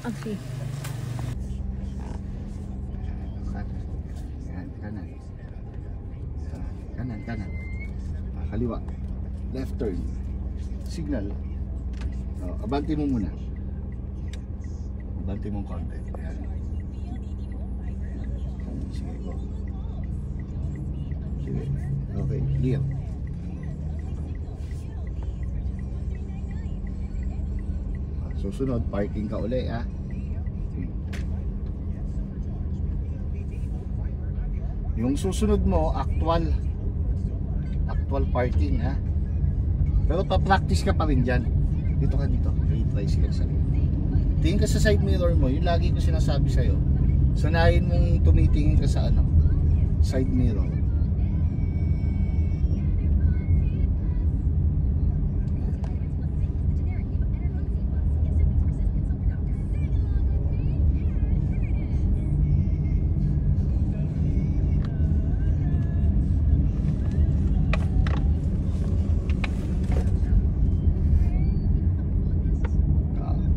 Okay. Kanan. Kaliwa. Left turn. Signal. Abante mo muna. Abante mo konti. Ayan. Sige, go. Sige. Okay, clear. Susunod, parking ka uli, ah. Yung susunod mo, actual parking, ha. Pero pa-practice ka pa rin dyan. Dito ka dito. Tricycle sa tingin ka sa side mirror mo. Yung lagi ko sinasabi sa'yo. Sanayin mong tumitingin ka sa ano, side mirror.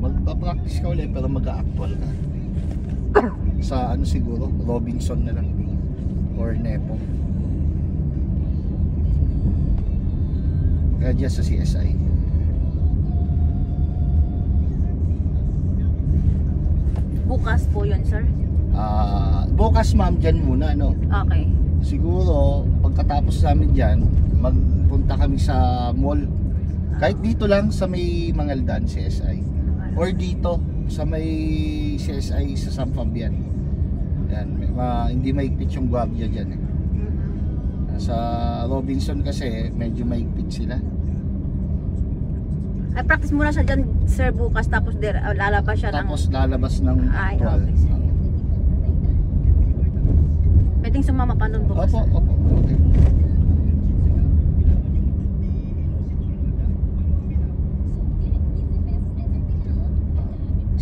Magpa-practice ka ulit pero mag-actual ka. Sa ano siguro, Robinson na lang or Nepo. Kaya dyan sa CSI. Bukas po yun, sir? Bukas ma'am, dyan muna, no? Okay. Siguro, pagkatapos namin dyan, magpunta kami sa mall. Kahit dito lang sa may Mangaldan, CSI. Or dito, sa may CSI sa San Fabian. Yan, hindi maigpit yung guardia dyan, eh. Sa Robinson kasi, medyo maigpit sila. Ay, practice muna siya dyan, sir, bukas. Tapos lalabas siya tapos lalabas ng actual. Okay. Pwedeng sumama pa nun bukas. Opo. Okay.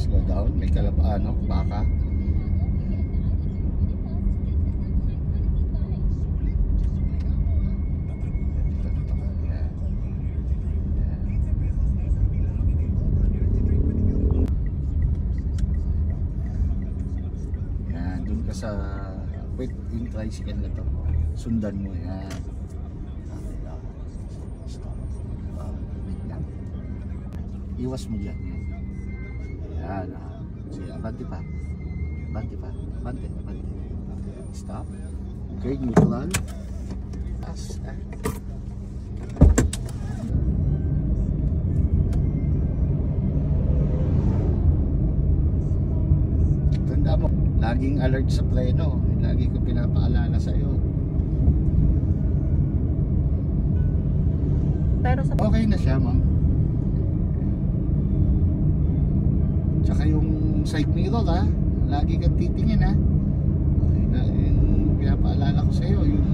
Slow down, may kalapano, baka. Yan, dun ka sa wait, yung tricycle na to. Sundan mo, yan. Stop. Wait lang. Iwas mo dyan. Yan. Sige, abante pa. Abante. Stop. Okay, neutral. Tanda mo, laging alert sa pleno. Lagi ko pinapaalala sa iyo. Pero sa okay na siya, ma'am. Tsaka yung side mirror, ha, lagi kang titingin, ha. Yung pinapaalala ko sa iyo, yung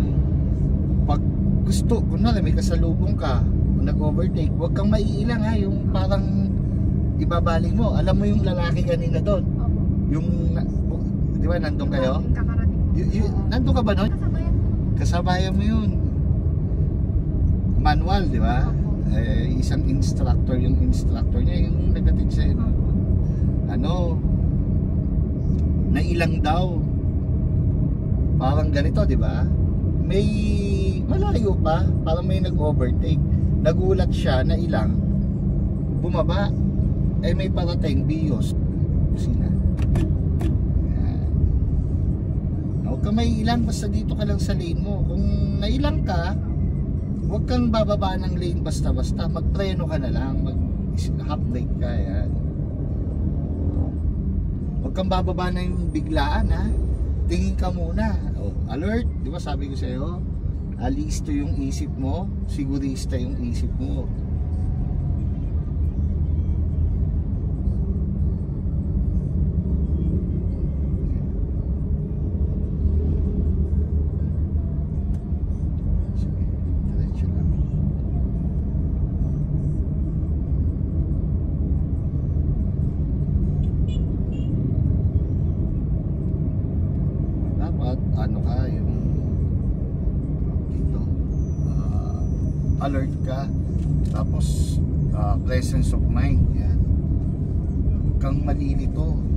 pag gusto, kunwari may kasalubong ka, nag-overtake, huwag kang maiilang, ha, yung parang ibabaling mo. Alam mo yung lalaki kanina doon, yung di ba nandun kayo? Nandun ka ba nun? Kasabayan mo yun. Manual, di ba? Isang instructor, yung instructor niya yung nagdating sa'yo. Ano, nailang daw. Parang ganito, di ba? May malayo pa, parang may nag-overtake. Nagulat siya na ilang, bumaba, may parating bios. Kusina. Huwag kang may ilang, basta dito ka lang sa lane mo. Kung nailang ka, huwag kang bababa ng lane basta-basta. Magpreno ka na lang, mag-half brake ka, yan. Huwag kang bababa na yung biglaan, ha. Tingin ka muna. Alert, di ba sabi ko sa'yo, alisto yung isip mo, sigurista yung isip mo. Ano ka, yung dito, alert ka, tapos presence of mind, yan. kang malilito.